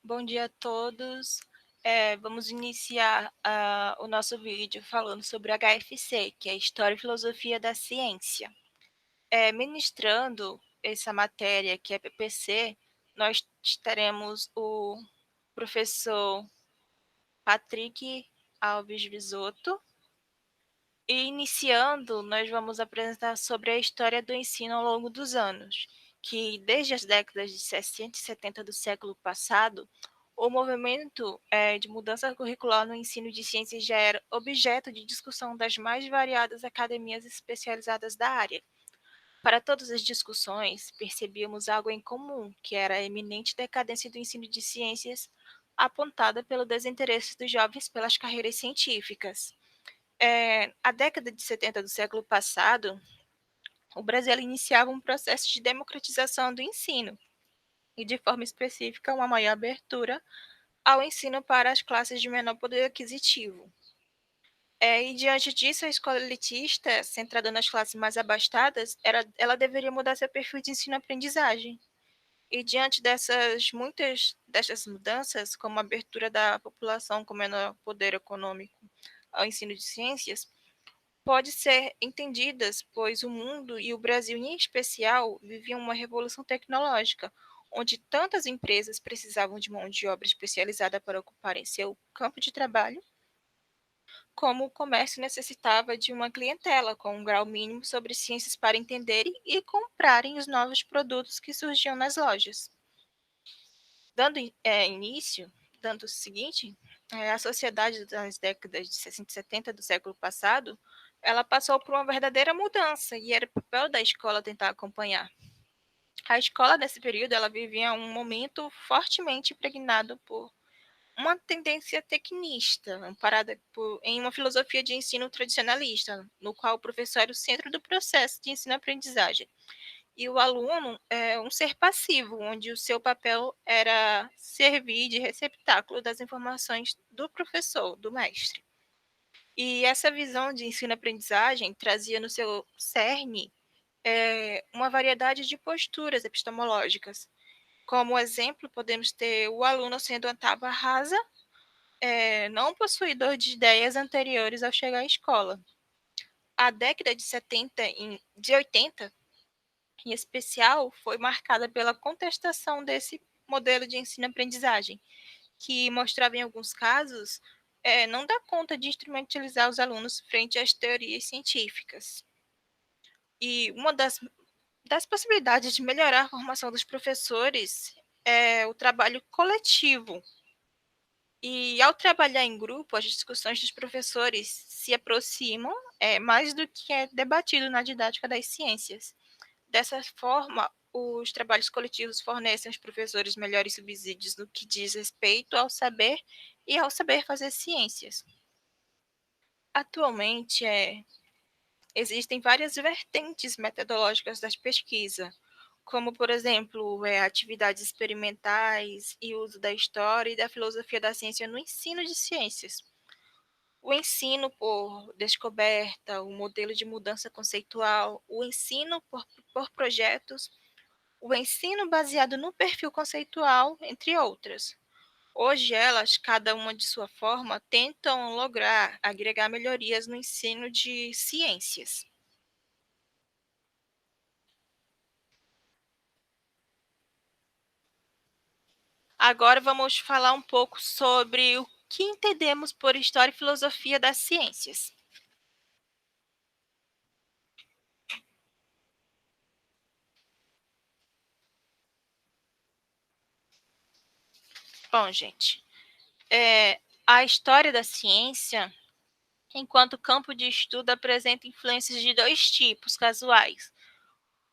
Bom dia a todos. Vamos iniciar o nosso vídeo falando sobre HFC, que é História e Filosofia da Ciência. Ministrando essa matéria, que é PPC, nós teremos o professor Patrick Alves Visotto. E iniciando, nós vamos apresentar sobre a história do ensino ao longo dos anos, que desde as décadas de 60 e 70 do século passado, o movimento de mudança curricular no ensino de ciências já era objeto de discussão das mais variadas academias especializadas da área. Para todas as discussões, percebíamos algo em comum, que era a eminente decadência do ensino de ciências, apontada pelo desinteresse dos jovens pelas carreiras científicas. A década de 70 do século passado, o Brasil iniciava um processo de democratização do ensino, e de forma específica uma maior abertura ao ensino para as classes de menor poder aquisitivo. E diante disso, a escola elitista, centrada nas classes mais abastadas, ela deveria mudar seu perfil de ensino-aprendizagem. E diante dessas mudanças, como a abertura da população com menor poder econômico ao ensino de ciências, pode ser entendidas, pois o mundo e o Brasil em especial viviam uma revolução tecnológica, onde tantas empresas precisavam de mão de obra especializada para ocuparem seu campo de trabalho, como o comércio necessitava de uma clientela com um grau mínimo sobre ciências para entenderem e comprarem os novos produtos que surgiam nas lojas. Dando início, dando o seguinte, a sociedade das décadas de 60 e 70 do século passado, ela passou por uma verdadeira mudança e era papel da escola tentar acompanhar. A escola nesse período ela vivia um momento fortemente impregnado por uma tendência tecnista, amparada em uma filosofia de ensino tradicionalista, no qual o professor era o centro do processo de ensino-aprendizagem e o aluno é um ser passivo, onde o seu papel era servir de receptáculo das informações do professor, do mestre. E essa visão de ensino-aprendizagem trazia no seu cerne uma variedade de posturas epistemológicas. Como exemplo, podemos ter o aluno sendo uma tábua rasa, não possuidor de ideias anteriores ao chegar à escola. A década de 70 e de 80 em especial, foi marcada pela contestação desse modelo de ensino-aprendizagem, que mostrava, em alguns casos, não dar conta de instrumentalizar os alunos frente às teorias científicas. E uma das possibilidades de melhorar a formação dos professores é o trabalho coletivo. E ao trabalhar em grupo, as discussões dos professores se aproximam mais do que é debatido na didática das ciências. Dessa forma, os trabalhos coletivos fornecem aos professores melhores subsídios no que diz respeito ao saber e ao saber fazer ciências. Atualmente, existem várias vertentes metodológicas das pesquisas, como, por exemplo, atividades experimentais e uso da história e da filosofia da ciência no ensino de ciências. O ensino por descoberta, o modelo de mudança conceitual, o ensino por projetos, o ensino baseado no perfil conceitual, entre outras. Hoje elas, cada uma de sua forma, tentam lograr agregar melhorias no ensino de ciências. Agora vamos falar um pouco sobre o que entendemos por história e filosofia das ciências. Bom, gente, a história da ciência, enquanto campo de estudo, apresenta influências de dois tipos casuais.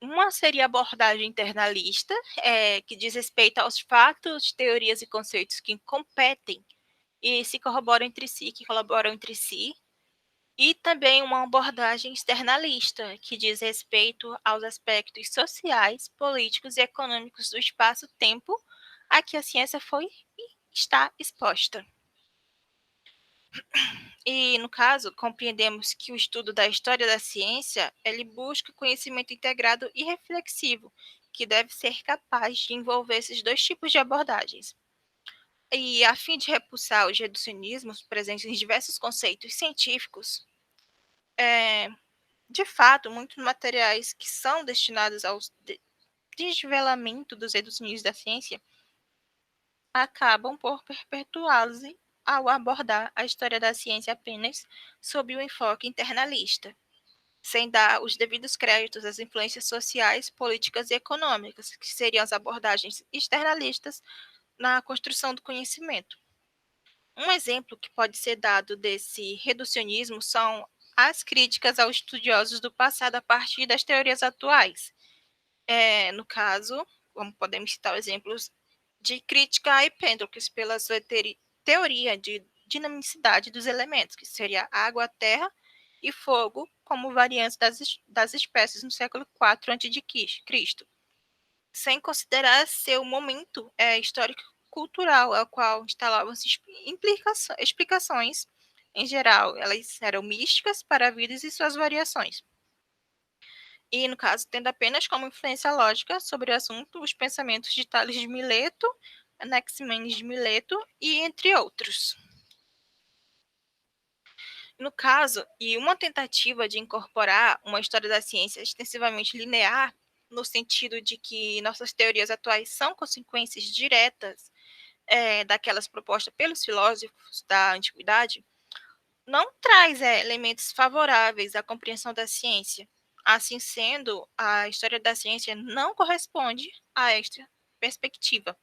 Uma seria a abordagem internalista, que diz respeito aos fatos, teorias e conceitos que competem e se corroboram entre si, que colaboram entre si. E também uma abordagem externalista, que diz respeito aos aspectos sociais, políticos e econômicos do espaço-tempo a que a ciência foi e está exposta. E, no caso, compreendemos que o estudo da história da ciência, ele busca conhecimento integrado e reflexivo, que deve ser capaz de envolver esses dois tipos de abordagens. E a fim de repulsar os reducionismos presentes em diversos conceitos científicos, de fato, muitos materiais que são destinados ao desvelamento dos reducionismos da ciência acabam por perpetuá-los ao abordar a história da ciência apenas sob o enfoque internalista, sem dar os devidos créditos às influências sociais, políticas e econômicas, que seriam as abordagens externalistas na construção do conhecimento. Um exemplo que pode ser dado desse reducionismo são as críticas aos estudiosos do passado a partir das teorias atuais. No caso, como podemos citar exemplos de crítica a Ependocles pela sua teoria de dinamicidade dos elementos, que seria água, terra e fogo, como variantes das espécies no século IV a.C., sem considerar seu momento histórico cultural, ao qual instalavam-se explicações, em geral, elas eram místicas para a vida e suas variações. E, no caso, tendo apenas como influência lógica sobre o assunto os pensamentos de Tales de Mileto, Anaximenes de Mileto e entre outros. No caso, e uma tentativa de incorporar uma história da ciência extensivamente linear, no sentido de que nossas teorias atuais são consequências diretas daquelas propostas pelos filósofos da antiguidade, não traz elementos favoráveis à compreensão da ciência. Assim sendo, a história da ciência não corresponde a esta perspectiva,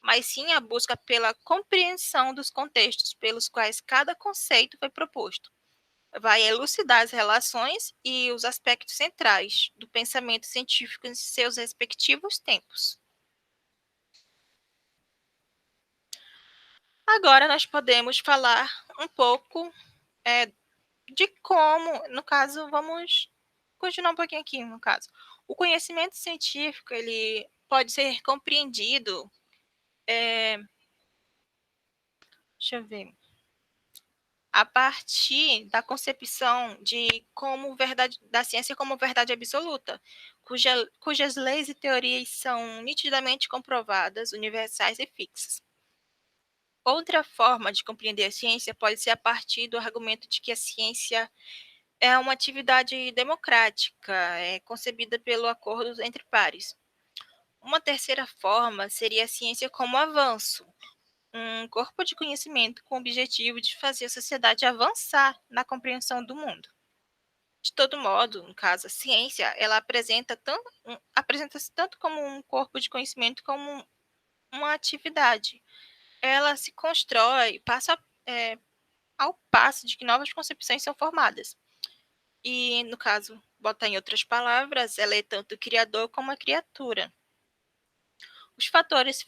mas sim a busca pela compreensão dos contextos pelos quais cada conceito foi proposto. Vai elucidar as relações e os aspectos centrais do pensamento científico em seus respectivos tempos. Agora nós podemos falar um pouco é, de como, no caso, vamos continuar um pouquinho aqui, no caso. O conhecimento científico, ele pode ser compreendido, deixa eu ver, a partir da concepção de como verdade da ciência como verdade absoluta, cujas leis e teorias são nitidamente comprovadas, universais e fixas. Outra forma de compreender a ciência pode ser a partir do argumento de que a ciência é uma atividade democrática, concebida pelo acordo entre pares. Uma terceira forma seria a ciência como avanço, um corpo de conhecimento com o objetivo de fazer a sociedade avançar na compreensão do mundo. De todo modo, no caso, a ciência, ela apresenta-se tanto como um corpo de conhecimento como uma atividade. Ela se constrói ao passo de que novas concepções são formadas. E, no caso, botar em outras palavras, ela é tanto o criador como a criatura. Os fatores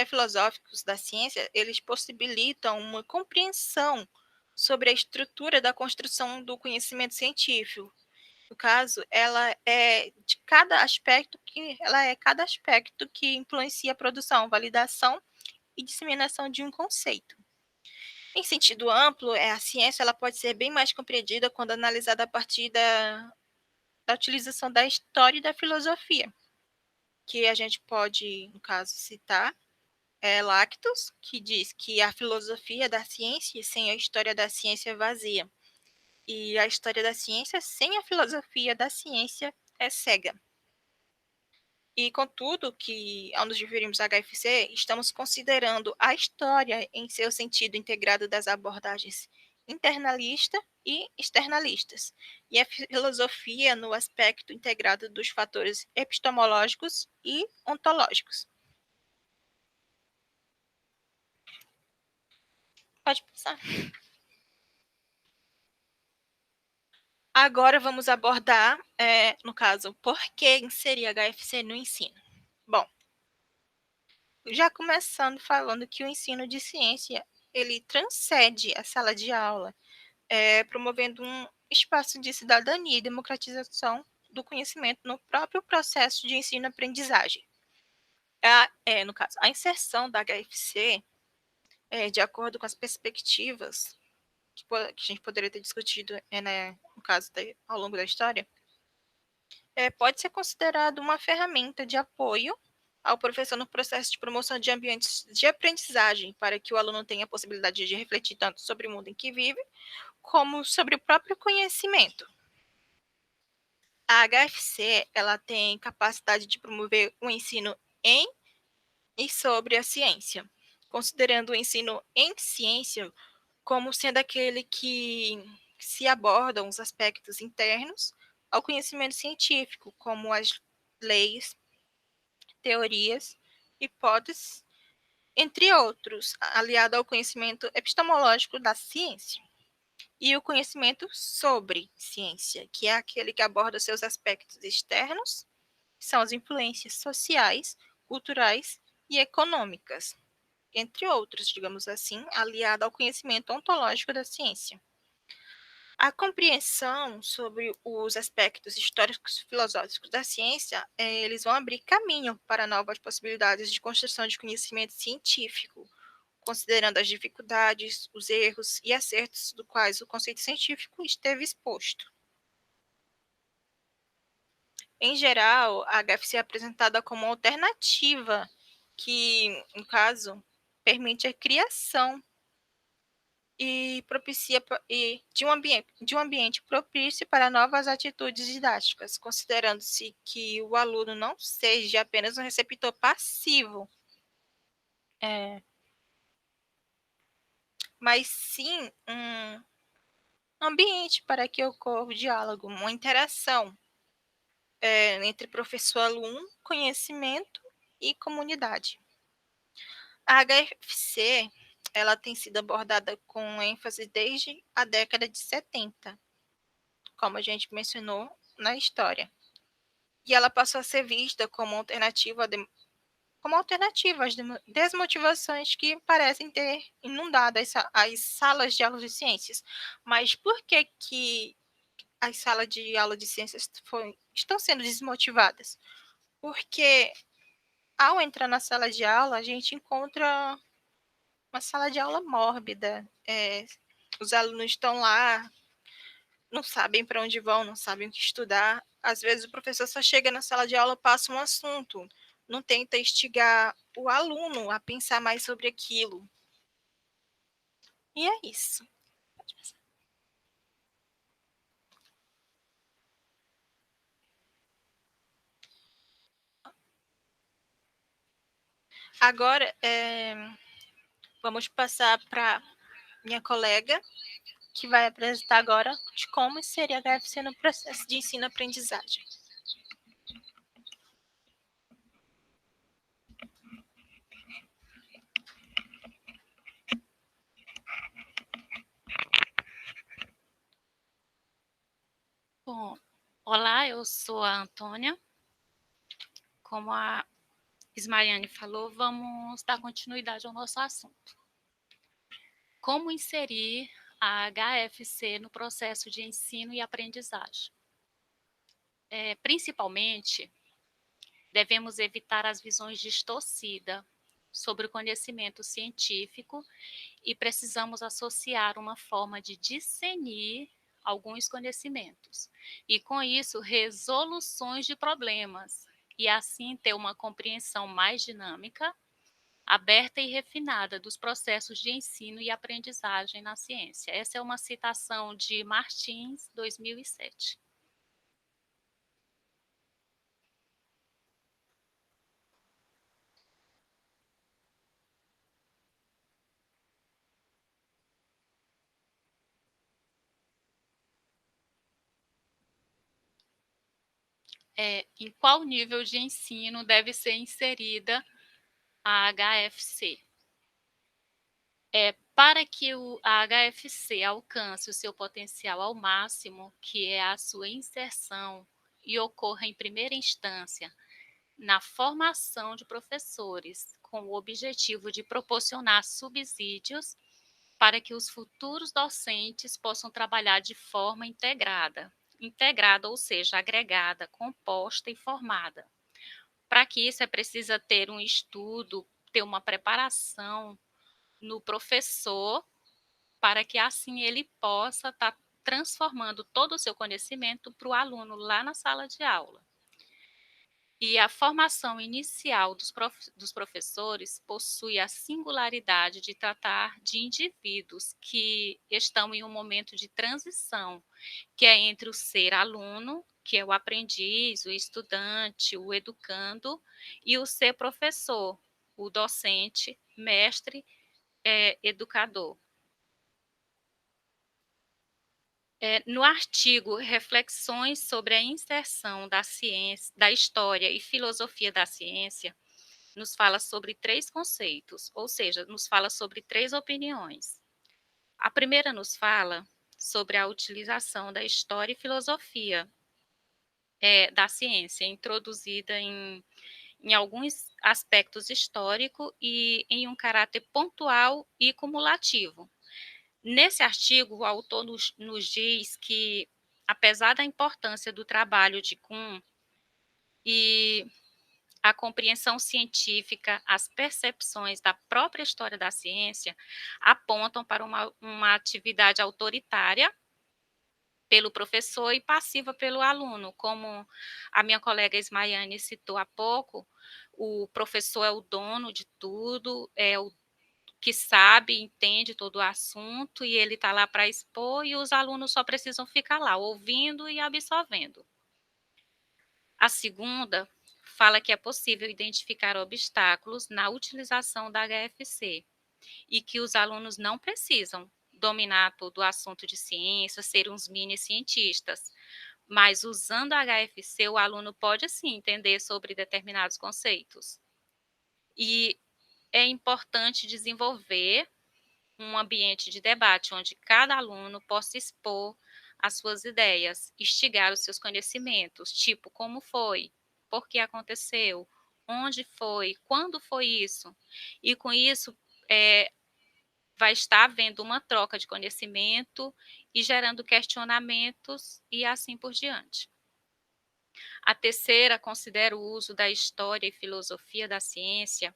filosóficos da ciência, eles possibilitam uma compreensão sobre a estrutura da construção do conhecimento científico. No caso, ela é cada aspecto que influencia a produção, validação e disseminação de um conceito. Em sentido amplo, a ciência ela pode ser bem mais compreendida quando analisada a partir da utilização da história e da filosofia, que a gente pode, no caso, citar Lactus, que diz que a filosofia da ciência sem a história da ciência é vazia, e a história da ciência sem a filosofia da ciência é cega. E, contudo, que ao nos referirmos a HFC, estamos considerando a história em seu sentido integrado das abordagens internalista e externalistas, e a filosofia no aspecto integrado dos fatores epistemológicos e ontológicos. Pode passar. Agora vamos abordar, no caso, por que inserir HFC no ensino. Bom, já começando falando que o ensino de ciência ele transcende a sala de aula, promovendo um espaço de cidadania e democratização do conhecimento no próprio processo de ensino-aprendizagem. No caso, a inserção da HFC, de acordo com as perspectivas que a gente poderia ter discutido, né, no caso, ao longo da história, pode ser considerado uma ferramenta de apoio ao professor no processo de promoção de ambientes de aprendizagem, para que o aluno tenha a possibilidade de refletir tanto sobre o mundo em que vive, como sobre o próprio conhecimento. A HFC, ela tem capacidade de promover o ensino em e sobre a ciência, considerando o ensino em ciência como sendo aquele que se abordam os aspectos internos ao conhecimento científico, como as leis, teorias, hipóteses, entre outros, aliado ao conhecimento epistemológico da ciência. E o conhecimento sobre ciência, que é aquele que aborda seus aspectos externos, que são as influências sociais, culturais e econômicas, entre outros, digamos assim, aliado ao conhecimento ontológico da ciência. A compreensão sobre os aspectos históricos e filosóficos da ciência, eles vão abrir caminho para novas possibilidades de construção de conhecimento científico, considerando as dificuldades, os erros e acertos do quais o conceito científico esteve exposto. Em geral, a HFC é apresentada como uma alternativa que, no caso, permite a criação e propicia de um ambiente propício para novas atitudes didáticas, considerando-se que o aluno não seja apenas um receptor passivo, é, mas sim um ambiente para que ocorra o diálogo, uma interação entre professor, aluno, conhecimento e comunidade. A HFC, ela tem sido abordada com ênfase desde a década de 70, como a gente mencionou na história. E ela passou a ser vista como alternativa às desmotivações que parecem ter inundado as salas de aula de ciências. Mas por que, que as salas de aula de ciências estão sendo desmotivadas? Porque ao entrar na sala de aula, a gente encontra uma sala de aula mórbida. Os alunos estão lá, não sabem para onde vão, não sabem o que estudar. Às vezes o professor só chega na sala de aula, passa um assunto, não tenta instigar o aluno a pensar mais sobre aquilo. E é isso. Agora, vamos passar para minha colega, que vai apresentar agora de como seria a HFC no processo de ensino-aprendizagem. Bom, olá, eu sou a Antônia. Como a Ismaiane falou, vamos dar continuidade ao nosso assunto. Como inserir a HFC no processo de ensino e aprendizagem? Principalmente, devemos evitar as visões distorcidas sobre o conhecimento científico e precisamos associar uma forma de discernir alguns conhecimentos e, com isso, resoluções de problemas, e assim ter uma compreensão mais dinâmica, aberta e refinada dos processos de ensino e aprendizagem na ciência. Essa é uma citação de Martins, 2007. Em qual nível de ensino deve ser inserida a HFC? Para que a HFC alcance o seu potencial ao máximo, que é a sua inserção, e ocorra em primeira instância na formação de professores, com o objetivo de proporcionar subsídios para que os futuros docentes possam trabalhar de forma integrada, ou seja, agregada, composta e formada. Para que isso é preciso ter um estudo, ter uma preparação no professor, para que assim ele possa estar transformando todo o seu conhecimento para o aluno lá na sala de aula. E a formação inicial dos professores possui a singularidade de tratar de indivíduos que estão em um momento de transição, que é entre o ser aluno, que é o aprendiz, o estudante, o educando, e o ser professor, o docente, mestre, educador. No artigo Reflexões sobre a inserção da ciência, da história e filosofia da ciência, nos fala sobre 3 conceitos, ou seja, nos fala sobre 3 opiniões. A primeira nos fala sobre a utilização da história e filosofia da ciência, introduzida em alguns aspectos históricos e em um caráter pontual e cumulativo. Nesse artigo, o autor nos diz que, apesar da importância do trabalho de Kuhn e a compreensão científica, as percepções da própria história da ciência apontam para uma atividade autoritária pelo professor e passiva pelo aluno, como a minha colega Ismaiane citou há pouco, o professor é o dono de tudo, é o que sabe, entende todo o assunto e ele está lá para expor e os alunos só precisam ficar lá, ouvindo e absorvendo. A segunda fala que é possível identificar obstáculos na utilização da HFC e que os alunos não precisam dominar todo o assunto de ciência, ser uns mini cientistas, mas usando a HFC o aluno pode sim entender sobre determinados conceitos. E é importante desenvolver um ambiente de debate onde cada aluno possa expor as suas ideias, instigar os seus conhecimentos, tipo como foi, por que aconteceu, onde foi, quando foi isso. E com isso vai estar havendo uma troca de conhecimento e gerando questionamentos e assim por diante. A terceira considera o uso da história e filosofia da ciência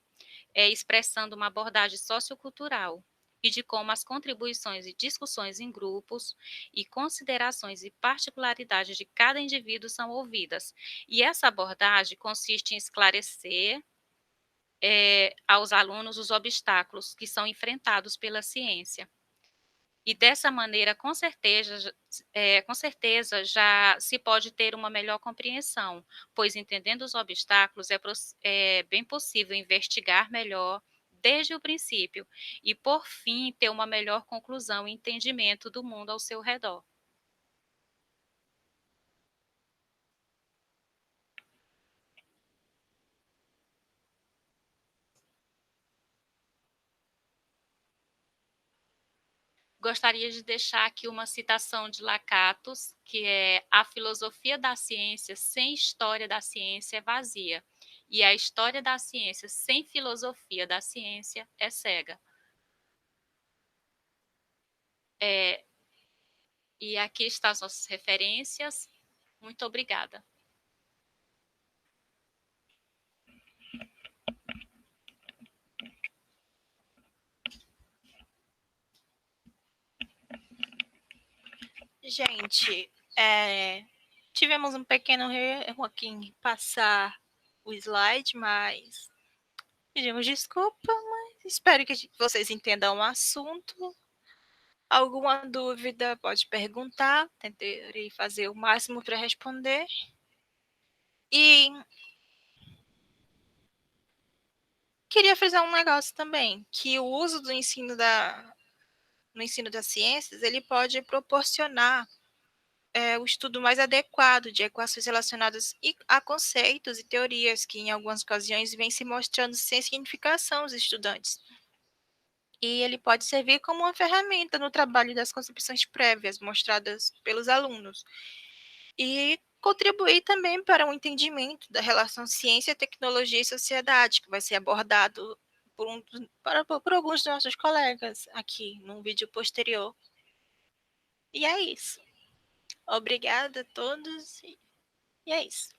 expressando uma abordagem sociocultural e de como as contribuições e discussões em grupos e considerações e particularidades de cada indivíduo são ouvidas. E essa abordagem consiste em esclarecer aos alunos os obstáculos que são enfrentados pela ciência. E dessa maneira, com certeza já se pode ter uma melhor compreensão, pois entendendo os obstáculos é bem possível investigar melhor desde o princípio e, por fim, ter uma melhor conclusão e entendimento do mundo ao seu redor. Gostaria de deixar aqui uma citação de Lakatos, que é: a filosofia da ciência sem história da ciência é vazia, e a história da ciência sem filosofia da ciência é cega. É, e aqui estão as nossas referências. Muito obrigada. Gente, tivemos um pequeno erro aqui em passar o slide, mas pedimos desculpa, mas espero que vocês entendam o assunto. Alguma dúvida pode perguntar, tentarei fazer o máximo para responder. E queria frisar um negócio também, que o uso do no ensino das ciências, ele pode proporcionar o estudo mais adequado de equações relacionadas a conceitos e teorias que, em algumas ocasiões, vêm se mostrando sem significação aos estudantes. E ele pode servir como uma ferramenta no trabalho das concepções prévias mostradas pelos alunos. E contribuir também para o entendimento da relação ciência, tecnologia e sociedade, que vai ser abordado por alguns dos nossos colegas aqui num vídeo posterior. E é isso. Obrigada a todos e é isso.